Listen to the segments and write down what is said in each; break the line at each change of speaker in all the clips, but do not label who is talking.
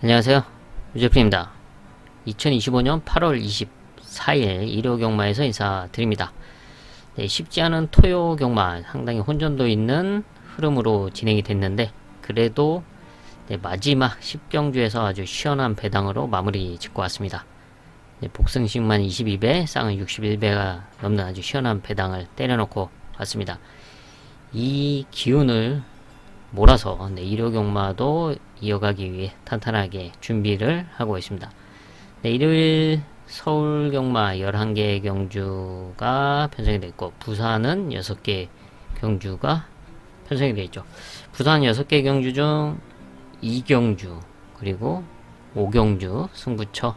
안녕하세요. 유재프입니다. 2025년 8월 24일 일요경마에서 인사드립니다. 네, 쉽지 않은 토요경마 상당히 혼전도 있는 흐름으로 진행이 됐는데 그래도 마지막 10경주에서 아주 시원한 배당으로 마무리 짓고 왔습니다. 복승식만 22배, 쌍은 61배가 넘는 아주 시원한 배당을 때려놓고 왔습니다. 이 기운을 몰아서 일요경마도 이어가기 위해 탄탄하게 준비를 하고 있습니다. 일요일 서울경마 11개 경주가 편성이 되어 있고 부산은 6개 경주가 편성이 되어 있죠. 부산 6개 경주 중 2경주 그리고 5경주 승부처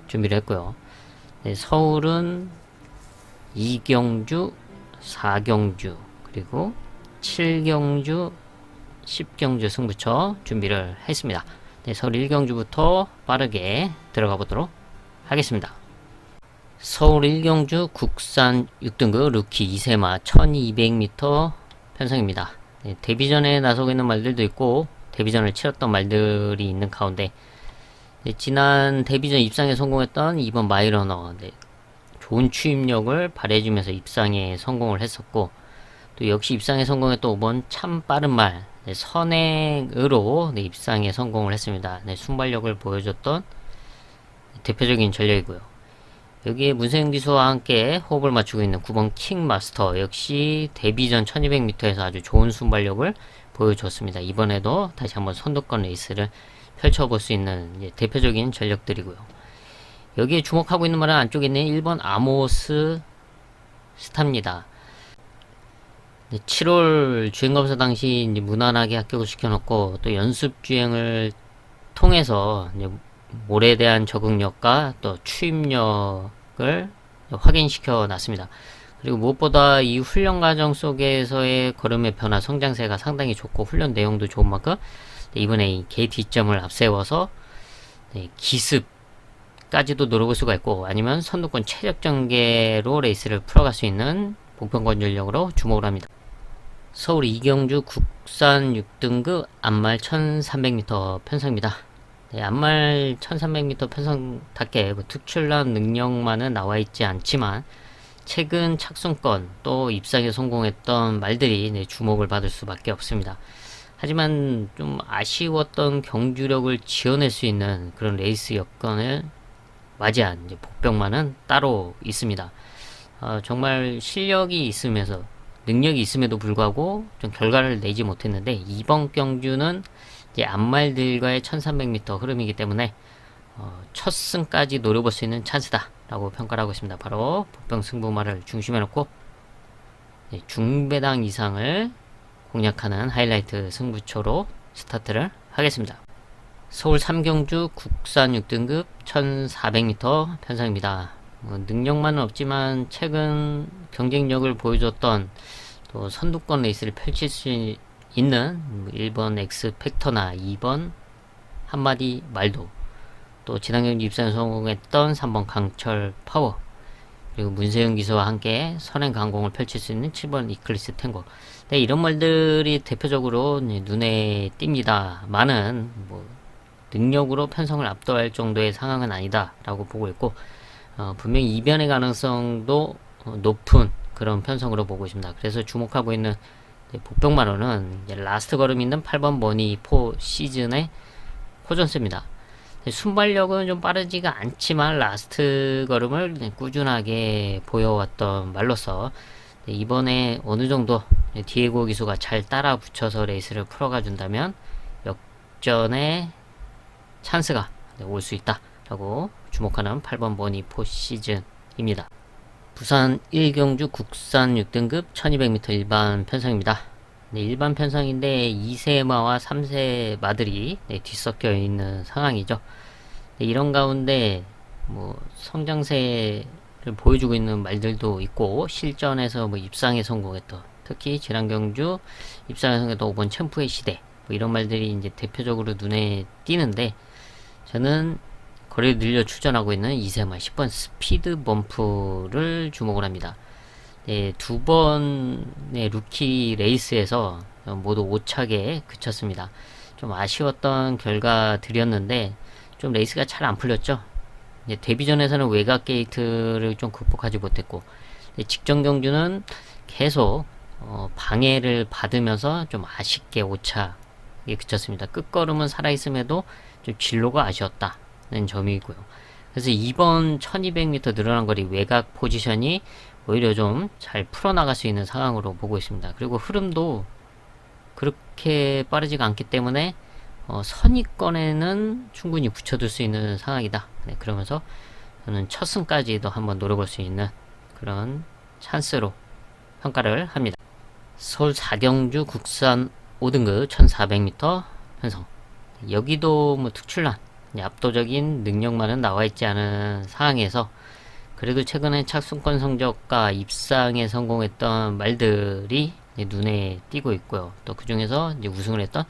준비를 했고요. 서울은 2경주, 4경주 그리고 7경주, 10경주 승부처 준비를 했습니다. 서울 1경주부터 빠르게 들어가 보도록 하겠습니다. 서울 1경주 국산 6등급 루키 2세마 1200m 편성입니다. 데뷔전에 나서고 있는 말들도 있고 데뷔전을 치렀던 말들이 있는 가운데 지난 데뷔전 입상에 성공했던 이번 마이러너 좋은 추임력을 발휘해주면서 입상에 성공을 했었고 또 역시 입상에 성공했던 5번 참 빠른 말 선행으로 입상에 성공을 했습니다. 순발력을 보여줬던 대표적인 전력이고요. 여기에 문세영 기수와 함께 호흡을 맞추고 있는 9번 킹마스터 역시 데뷔전 1200m에서 아주 좋은 순발력을 보여줬습니다. 이번에도 다시 한번 선두권 레이스를 펼쳐볼 수 있는 대표적인 전력들이고요. 여기에 주목하고 있는 말은 안쪽에 있는 1번 아모스 스타입니다. 7월 주행검사 당시 무난하게 합격을 시켜놓고 또 연습 주행을 통해서 몰에 대한 적응력과 또 추임력을 확인시켜 놨습니다. 그리고 무엇보다 이 훈련 과정 속에서의 걸음의 변화, 성장세가 상당히 좋고 훈련 내용도 좋은 만큼 이번에 이 게이트 2점을 앞세워서 기습까지도 노려볼 수가 있고 아니면 선두권 체력 전개로 레이스를 풀어갈 수 있는 보편권 전력으로 주목을 합니다. 서울 2경주 국산 6등급 암말 1300m 편성입니다. 암말 1300m 편성답게 특출난 능력만은 나와있지 않지만 최근 착순권 또 입상에 성공했던 말들이 주목을 받을 수밖에 없습니다. 하지만 좀 아쉬웠던 경주력을 지어낼 수 있는 그런 레이스 여건을 맞이한 복병만은 따로 있습니다. 정말 실력이 있으면서 능력이 있음에도 불구하고 좀 결과를 내지 못했는데 이번 경주는 이제 앞말들과의 1300m 흐름이기 때문에 첫 승까지 노려볼 수 있는 찬스다 라고 평가를 하고 있습니다. 바로 복병 승부말을 중심에 놓고 중배당 이상을 공략하는 하이라이트 승부처로 스타트를 하겠습니다. 서울 3경주 국산 6등급 1400m 편성입니다. 능력만은 없지만 최근 경쟁력을 보여줬던 또 선두권 레이스를 펼칠 수 있는 1번 엑스팩터나 2번 한마디 말도 또 지난 경기 입상에 성공했던 3번 강철 파워 그리고 문세영 기수와 함께 선행 강공을 펼칠 수 있는 7번 이클리스 탱고 이런 말들이 대표적으로 눈에 띕니다. 많은 능력으로 편성을 압도할 정도의 상황은 아니다 라고 보고 있고 분명히 이변의 가능성도 높은 그런 편성으로 보고 있습니다. 그래서 주목하고 있는 복병마로는 라스트 걸음 있는 8번 머니 4 시즌의 호전세입니다. 순발력은 좀 빠르지가 않지만 라스트 걸음을 꾸준하게 보여왔던 말로서 이번에 어느정도 디에고 기수가 잘 따라 붙여서 레이스를 풀어가 준다면 역전의 찬스가 올 수 있다 라고 주목하는 8번 머니 4 시즌입니다. 부산 1경주 국산 6등급 1200m 일반 편성입니다. 일반 편성인데 2세마와 3세마들이 뒤섞여 있는 상황이죠. 이런 가운데 성장세를 보여주고 있는 말들도 있고 실전에서 입상에 성공했던 특히 지난 경주 입상에 성공했던 5번 챔프의 시대 이런 말들이 이제 대표적으로 눈에 띄는데 저는 거리를 늘려 추전하고 있는 2세마 10번 스피드 범프를 주목을 합니다. 두 번의 루키 레이스에서 모두 5착에 그쳤습니다. 좀 아쉬웠던 결과들이었는데 좀 레이스가 잘 안 풀렸죠. 이제 데뷔전에서는 외곽 게이트를 좀 극복하지 못했고 직전 경주는 계속 방해를 받으면서 좀 아쉽게 오차에 그쳤습니다. 끝걸음은 살아있음에도 좀 진로가 아쉬웠다는 점이고요. 그래서 이번 1200m 늘어난 거리 외곽 포지션이 오히려 좀 잘 풀어나갈 수 있는 상황으로 보고 있습니다. 그리고 흐름도 그렇게 빠르지가 않기 때문에 선입권에는 충분히 붙여둘 수 있는 상황이다. 네, 그러면서 저는 첫 승까지도 한번 노려볼 수 있는 그런 찬스로 평가를 합니다. 서울 4경주 국산 5등급 1400m 편성. 여기도 뭐 특출난 압도적인 능력만은 나와있지 않은 상황에서 그래도 최근에 착순권 성적과 입상에 성공했던 말들이 눈에 띄고 있고요. 또 그 중에서 이제 우승을 했던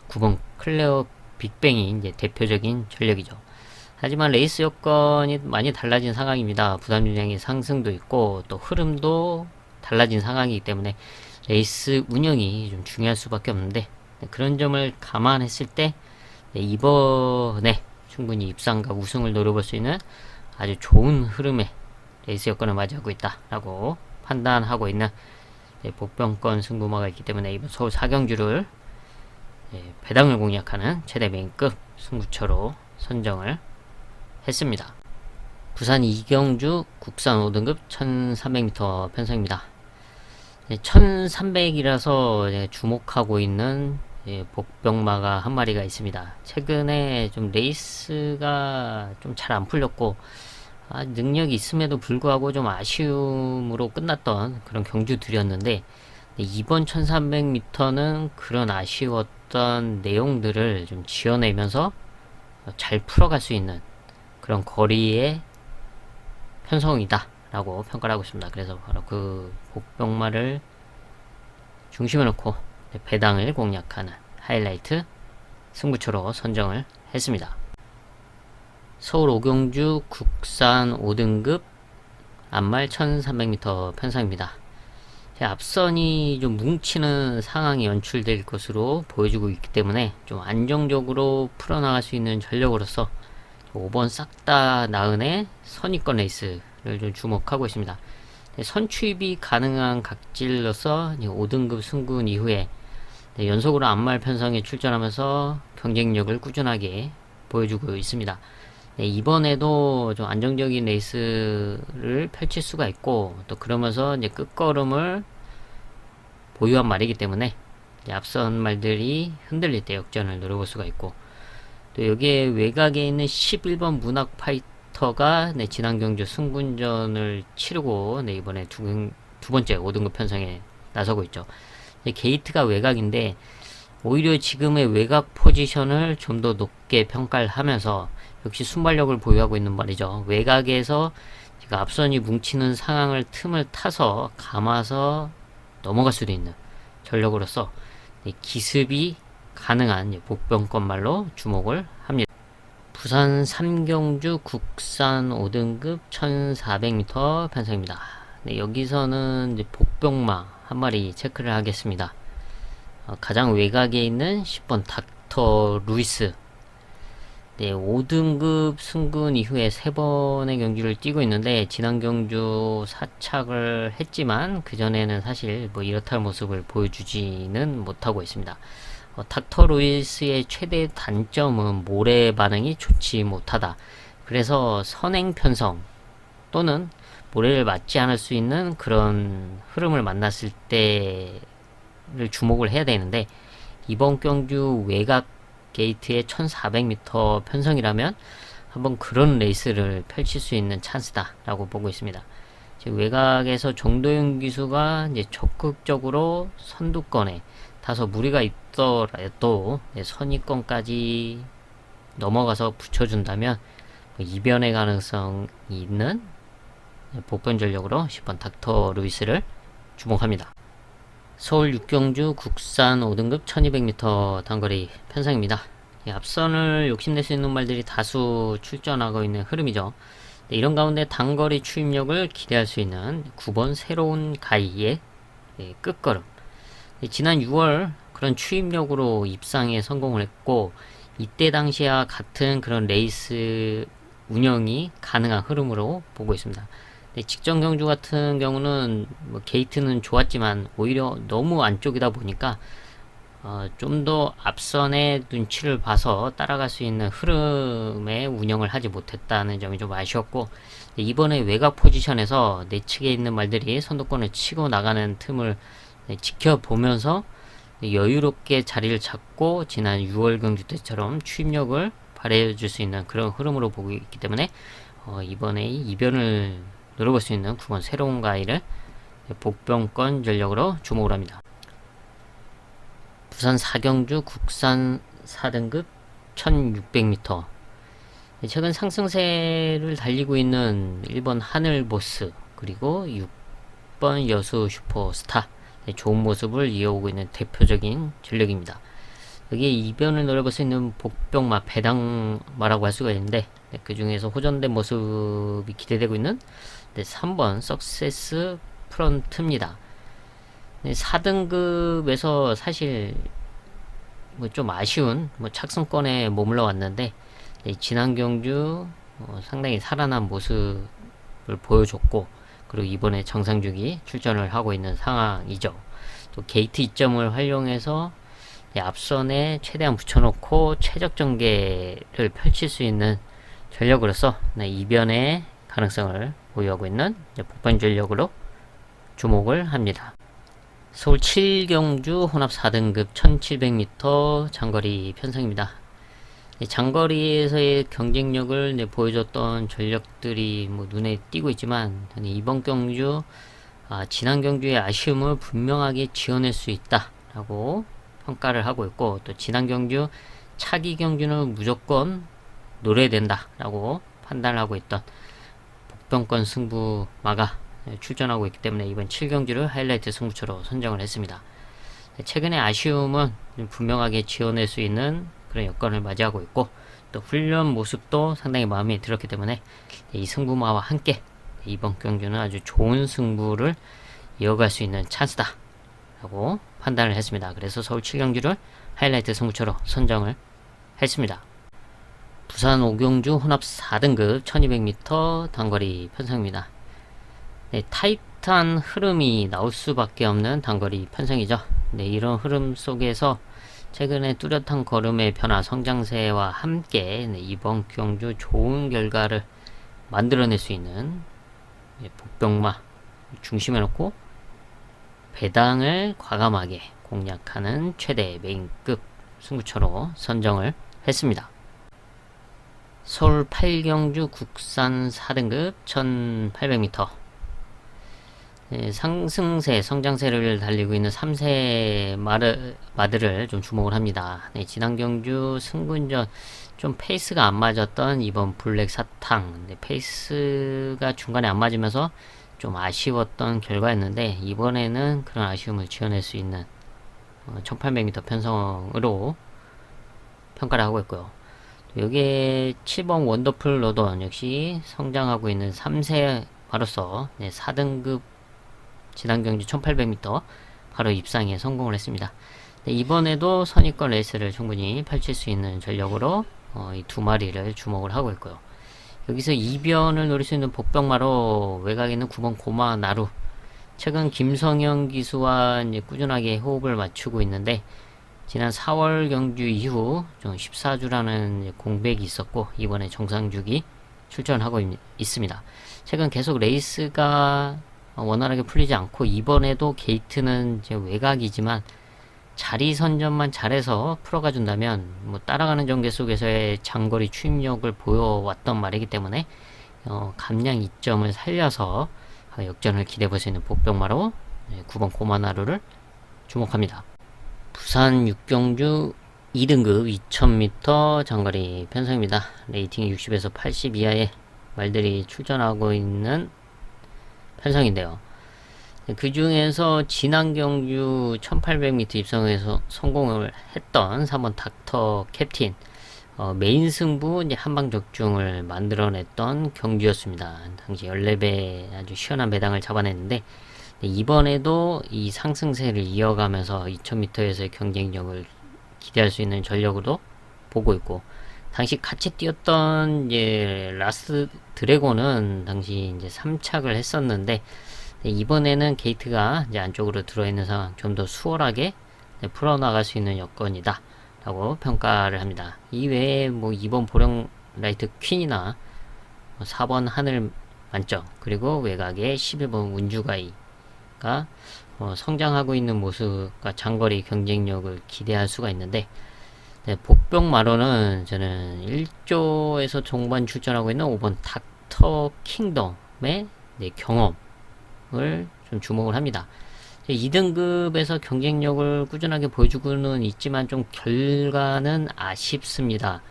9번 클레어 빅뱅이 이제 대표적인 전력이죠. 하지만 레이스 여건이 많이 달라진 상황입니다. 부담 유량의 상승도 있고 또 흐름도 달라진 상황이기 때문에 레이스 운영이 좀 중요할 수밖에 없는데 그런 점을 감안했을 때 이번에 충분히 입상과 우승을 노려볼 수 있는 아주 좋은 흐름의 레이스 여건을 맞이하고 있다라고 판단하고 있는 복병권 승부마가 있기 때문에 이번 서울 4경주를 배당을 공략하는 최대 메인급 승부처로 선정을 했습니다. 부산 2경주 국산 5등급 1300m 편성입니다. 1300이라서 주목하고 있는 복병마가 한 마리가 있습니다. 최근에 좀 레이스가 좀 잘 안 풀렸고 능력이 있음에도 불구하고 좀 아쉬움으로 끝났던 그런 경주들이었는데 이번 1300m는 그런 아쉬웠던 내용들을 좀 지어내면서 잘 풀어갈 수 있는 그런 거리의 편성이다 라고 평가를 하고 있습니다. 그래서 바로 그 복병마를 중심에 놓고 배당을 공략하는 하이라이트 승부처로 선정을 했습니다. 서울 5경주 국산 5등급 앞말 1300m 편성입니다. 앞선이 좀 뭉치는 상황이 연출될 것으로 보여주고 있기 때문에 좀 안정적으로 풀어나갈 수 있는 전력으로서 5번 싹다 나은의 선입권 레이스를 좀 주목하고 있습니다. 선취입이 가능한 각질로서 5등급 승군 이후에 연속으로 앞말 편성에 출전하면서 경쟁력을 꾸준하게 보여주고 있습니다. 이번에도 좀 안정적인 레이스를 펼칠 수가 있고 또 그러면서 이제 끝걸음을 보유한 말이기 때문에 앞선 말들이 흔들릴 때 역전을 노려볼 수가 있고 또 여기에 외곽에 있는 11번 문학 파이터가 지난 경주 승군전을 치르고 이번에 두 번째 5등급 편성에 나서고 있죠. 게이트가 외곽인데 오히려 지금의 외곽 포지션을 좀 더 높게 평가를 하면서 역시 순발력을 보유하고 있는 말이죠. 외곽에서 앞선이 뭉치는 상황을 틈을 타서 감아서 넘어갈 수도 있는 전력으로서 기습이 가능한 복병권 말로 주목을 합니다. 부산 3경주 국산 5등급 1400m 편성입니다. 여기서는 이제 복병마 한 마리 체크를 하겠습니다. 가장 외곽에 있는 10번 닥터 루이스 5등급 승군 이후에 3번의 경주를 뛰고 있는데 지난 경주 사착을 했지만 그전에는 사실 이렇다 할 모습을 보여주지는 못하고 있습니다. 닥터 루이스의 최대 단점은 모래 반응이 좋지 못하다. 그래서 선행 편성 또는 모래를 맞지 않을 수 있는 그런 흐름을 만났을 때를 주목을 해야 되는데 이번 경주 외곽 게이트의 1400m 편성이라면 한번 그런 레이스를 펼칠 수 있는 찬스다 라고 보고 있습니다. 외곽에서 정도윤 기수가 이제 적극적으로 선두권에 다소 무리가 있더라도 선입권까지 넘어가서 붙여준다면 이변의 가능성이 있는 복변 전력으로 10번 닥터 루이스를 주목합니다. 서울 6경주 국산 5등급 1200m 단거리 편성입니다. 앞선을 욕심낼 수 있는 말들이 다수 출전하고 있는 흐름이죠. 이런 가운데 단거리 추임력을 기대할 수 있는 9번 새로운 가이의 끝걸음. 지난 6월 그런 추입력으로 입상에 성공을 했고, 이때 당시와 같은 그런 레이스 운영이 가능한 흐름으로 보고 있습니다. 직전 경주 같은 경우는 뭐 게이트는 좋았지만 오히려 너무 안쪽이다 보니까 좀 더 앞선의 눈치를 봐서 따라갈 수 있는 흐름의 운영을 하지 못했다는 점이 좀 아쉬웠고, 이번에 외곽 포지션에서 내측에 있는 말들이 선두권을 치고 나가는 틈을 지켜보면서 여유롭게 자리를 잡고 지난 6월 경주 때처럼 추입력을 발휘해줄 수 있는 그런 흐름으로 보고 있기 때문에 이번에 이변을 노려볼 수 있는 9번 새로운 가이를 복병권 전력으로 주목을 합니다. 부산 4경주 국산 4등급 1600m, 최근 상승세를 달리고 있는 1번 하늘보스 그리고 6번 여수 슈퍼스타, 좋은 모습을 이어오고 있는 대표적인 전력입니다. 여기에 이변을 노려볼 수 있는 복병마, 배당마라고 할 수가 있는데, 그 중에서 호전된 모습이 기대되고 있는 3번 석세스 프런트입니다. 4등급에서 사실 뭐 좀 아쉬운 착승권에 머물러 왔는데, 지난 경주 상당히 살아난 모습을 보여줬고, 그리고 이번에 정상주기 출전을 하고 있는 상황이죠. 또 게이트 이점을 활용해서 앞선에 최대한 붙여놓고 최적 전개를 펼칠 수 있는 전력으로서 이변의 가능성을 보유하고 있는 복변 전력으로 주목을 합니다. 서울 7경주 혼합 4등급 1700m 장거리 편성입니다. 장거리에서의 경쟁력을 보여줬던 전력들이 눈에 띄고 있지만, 이번 경주 지난 경주의 아쉬움을 분명하게 지어낼 수 있다라고 평가를 하고 있고, 또 지난 경주 차기 경주는 무조건 노려야 된다라고 판단을 하고 있던 복병권 승부마가 출전하고 있기 때문에 이번 7경주를 하이라이트 승부처로 선정을 했습니다. 최근의 아쉬움은 분명하게 지어낼 수 있는 그런 여건을 맞이하고 있고, 또 훈련 모습도 상당히 마음에 들었기 때문에 이 승부마와 함께 이번 경주는 아주 좋은 승부를 이어갈 수 있는 찬스다 라고 판단을 했습니다. 그래서 서울 7경주를 하이라이트 승부처로 선정을 했습니다. 부산 5경주 혼합 4등급 1200m 단거리 편성입니다. 타이트한 흐름이 나올 수밖에 없는 단거리 편성이죠. 이런 흐름 속에서 최근에 뚜렷한 걸음의 변화, 성장세와 함께 이번 경주 좋은 결과를 만들어낼 수 있는 복병마 중심에 놓고 배당을 과감하게 공략하는 최대 메인급 승부처로 선정을 했습니다. 서울 8경주 국산 4등급 1800m, 상승세, 성장세를 달리고 있는 3세 마들을 좀 주목을 합니다. 지난 경주 승분전 좀 페이스가 안 맞았던 이번 블랙 사탕, 페이스가 중간에 안 맞으면서 좀 아쉬웠던 결과였는데, 이번에는 그런 아쉬움을 지어낼 수 있는 1800m 편성으로 평가를 하고 있고요. 여기에 7번 원더풀 로던 역시 성장하고 있는 3세 마로서 4등급 지난 경주 1800m 바로 입상에 성공을 했습니다. 이번에도 선입권 레이스를 충분히 펼칠 수 있는 전력으로 이 두 마리를 주목을 하고 있고요. 여기서 이변을 노릴 수 있는 복병마로 외곽에 있는 9번 고마나루, 최근 김성현 기수와 이제 꾸준하게 호흡을 맞추고 있는데, 지난 4월 경주 이후 좀 14주라는 공백이 있었고, 이번에 정상주기 출전하고 있습니다. 최근 계속 레이스가 원활하게 풀리지 않고, 이번에도 게이트는 이제 외곽이지만 자리 선점만 잘해서 풀어가 준다면 따라가는 전개 속에서의 장거리 추입력을 보여왔던 말이기 때문에 감량 이점을 살려서 역전을 기대해볼 수 있는 복병마로 9번 고마나루를 주목합니다. 부산 6경주 2등급 2000m 장거리 편성입니다. 레이팅이 60에서 80 이하의 말들이 출전하고 있는 편성인데요. 그 중에서 지난 경주 1800m 입성에서 성공을 했던 3번 닥터 캡틴, 메인 승부 이제 한방 적중을 만들어냈던 경주였습니다. 당시 14배 아주 시원한 배당을 잡아냈는데, 이번에도 이 상승세를 이어가면서 2000m에서의 경쟁력을 기대할 수 있는 전력으로 보고 있고, 당시 같이 뛰었던 이제 라스트 드래곤은 당시 이제 3착을 했었는데, 이번에는 게이트가 이제 안쪽으로 들어있는 상황, 좀 더 수월하게 풀어나갈 수 있는 여건이다 라고 평가를 합니다. 이외에 뭐 2번 보령 라이트 퀸이나 4번 하늘 만점, 그리고 외곽에 11번 운주가이가 성장하고 있는 모습과 장거리 경쟁력을 기대할 수가 있는데, 복병마로는 저는 1조에서 종반 출전하고 있는 5번 닥터 킹덤의 경험을 좀 주목을 합니다. 2등급에서 경쟁력을 꾸준하게 보여주고는 있지만 좀 결과는 아쉽습니다.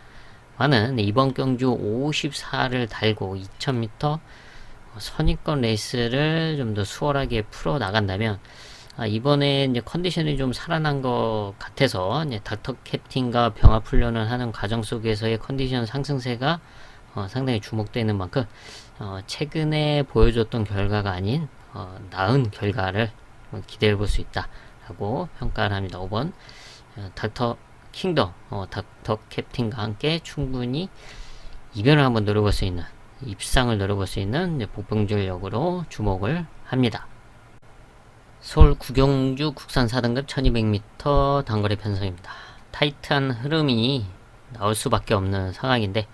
많은 이번 경주 54를 달고 2000m 선입권 레이스를 좀 더 수월하게 풀어 나간다면, 이번에 이제 컨디션이 좀 살아난 것 같아서 이제 닥터 캡틴과 병합 훈련을 하는 과정 속에서의 컨디션 상승세가 상당히 주목되는 만큼 최근에 보여줬던 결과가 아닌 나은 결과를 기대해 볼 수 있다라고 평가를 합니다. 5번 닥터 킹덤, 닥터 캡틴과 함께 충분히 이변을 한번 노려볼 수 있는, 입상을 노려볼 수 있는 복병전력으로 주목을 합니다. 서울 구경주 국산 4등급 1200m 단거리 편성입니다. 타이트한 흐름이 나올 수밖에 없는 상황인데,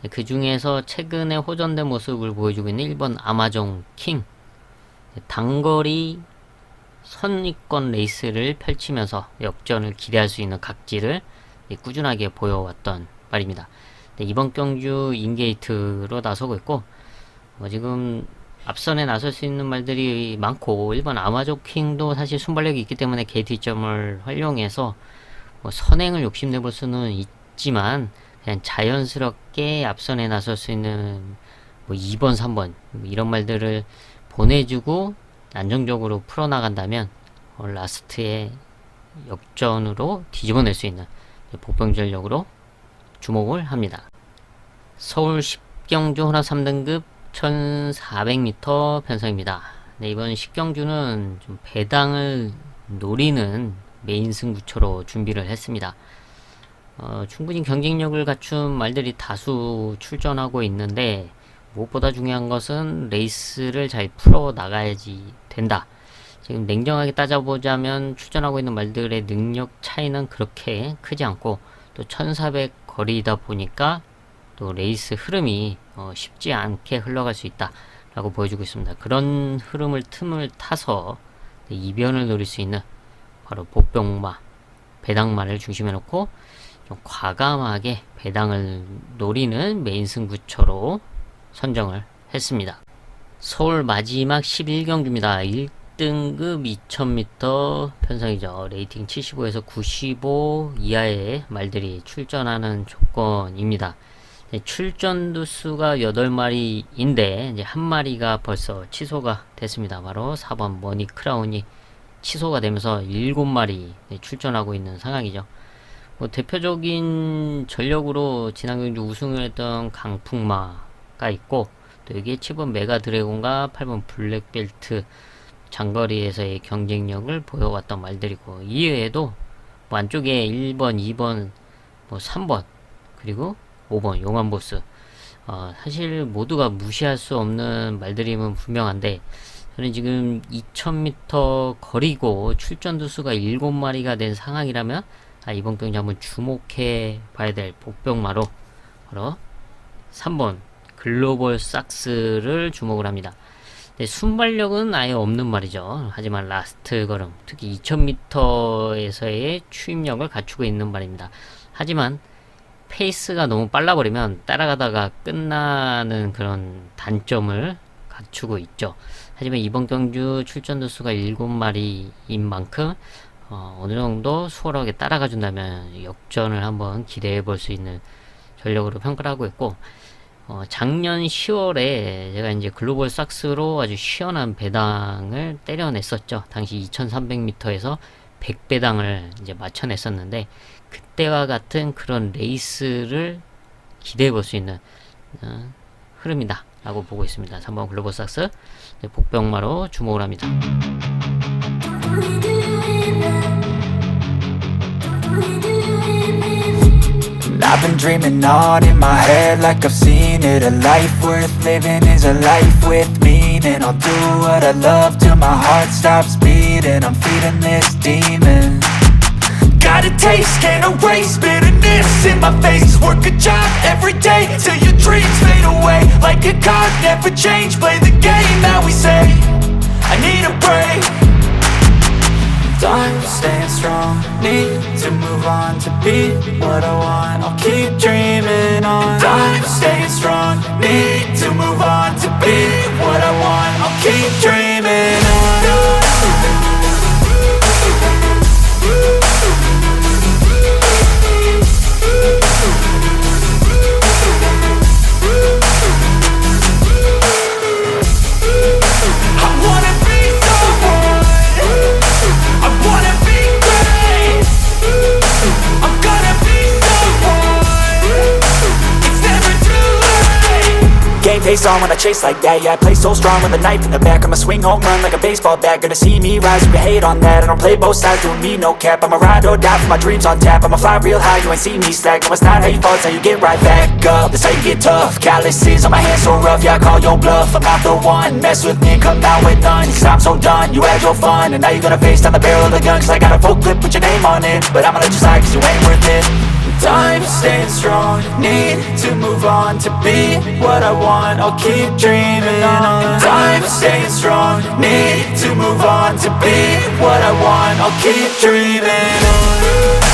그 중에서 최근에 호전된 모습을 보여주고 있는 1번 아마존 킹, 단거리 선입권 레이스를 펼치면서 역전을 기대할 수 있는 각지를 꾸준하게 보여왔던 말입니다. 이번 경주 인게이트로 나서고 있고, 지금 앞선에 나설 수 있는 말들이 많고, 1번 아마존 킹도 사실 순발력이 있기 때문에 게이트 점을 활용해서 선행을 욕심내볼 수는 있지만, 그냥 자연스럽게 앞선에 나설 수 있는 2번, 3번 이런 말들을 보내주고 안정적으로 풀어나간다면 라스트의 역전으로 뒤집어낼 수 있는 복병전력으로 주목을 합니다. 서울 10경주 혼합 3등급 1400m 편성입니다. 이번 10경주는 좀 배당을 노리는 메인 승부처로 준비를 했습니다. 충분히 경쟁력을 갖춘 말들이 다수 출전하고 있는데, 무엇보다 중요한 것은 레이스를 잘 풀어 나가야지 된다. 지금 냉정하게 따져보자면 출전하고 있는 말들의 능력 차이는 그렇게 크지 않고, 또 1400 거리이다 보니까 또 레이스 흐름이 쉽지 않게 흘러갈 수 있다 라고 보여주고 있습니다. 그런 흐름을 틈을 타서 이변을 노릴 수 있는 바로 복병마, 배당마를 중심에 놓고 좀 과감하게 배당을 노리는 메인 승부처로 선정을 했습니다. 서울 마지막 11경주입니다. 1등급 2000m 편성이죠. 레이팅 75에서 95 이하의 말들이 출전하는 조건입니다. 출전 두수가 8마리인데 이제 한 마리가 벌써 취소가 됐습니다. 바로 4번 머니 크라운이 취소가 되면서 7마리 출전하고 있는 상황이죠. 대표적인 전력으로 지난 경주 우승을 했던 강풍마가 있고, 또 여기에 7번 메가 드래곤과 8번 블랙벨트 장거리에서의 경쟁력을 보여왔던 말들이고, 이외에도 안쪽에 1번, 2번, 3번, 그리고 5번 용암보스, 사실 모두가 무시할 수 없는 말들임은 분명한데, 저는 지금 2000m 거리고 출전 두수가 7마리가 된 상황이라면 이번 경기 한번 주목해 봐야 될 복병마로 바로 3번 글로벌 삭스를 주목을 합니다. 순발력은 아예 없는 말이죠. 하지만 라스트 걸음, 특히 2000m에서의 추임력을 갖추고 있는 말입니다. 하지만 페이스가 너무 빨라버리면 따라가다가 끝나는 그런 단점을 갖추고 있죠. 하지만 이번 경주 출전 두수가 7마리인 만큼 어느 정도 수월하게 따라가 준다면 역전을 한번 기대해 볼 수 있는 전력으로 평가를 하고 있고, 작년 10월에 제가 이제 글로벌 삭스로 아주 시원한 배당을 때려냈었죠. 당시 2300m에서 100배당을 이제 맞춰냈었는데, 그때와 같은 그런 레이스를 기대해 볼 수 있는 흐름이다 라고 보고 있습니다. 3번 글로벌삭스 복병마로 주목을 합니다.
I've been dreaming on in my head like I've seen it. A life worth living is a life with meaning. I'll do what I love till my heart stops beating. I'm feeding this demon. Got a taste, can't erase bitterness in my face. Work a job every day till your dreams fade away. Like a card, never change, play the game that we say. I need a break. I'm staying strong, need to move on to be what I want. I'll keep dreaming on. I'm staying strong, need to move on to be what I want. I'll keep dreaming on. Face on when I chase like that, yeah, I play so strong with a knife in the back. I'ma swing home run like a baseball bat. Gonna see me rise, you can hate on that. I don't play both sides, doing me no cap. I'ma ride or die for my dreams on tap. I'ma fly real high, you ain't see me slack. No, it's not how you fall, it's how you get right back up. That's how you get tough. Calluses on my hands so rough, yeah, I call your bluff. I'm not the one, mess with me and come out with none. Cause I'm so done, you had your fun. And now you're gonna face down the barrel of the gun. Cause I got a full clip with your name on it. But I'ma let you slide cause you ain't worth it. I'm staying strong, need to move on to be what I want. I'll keep dreaming on. I'm staying strong, need to move on to be what I want. I'll keep dreaming on.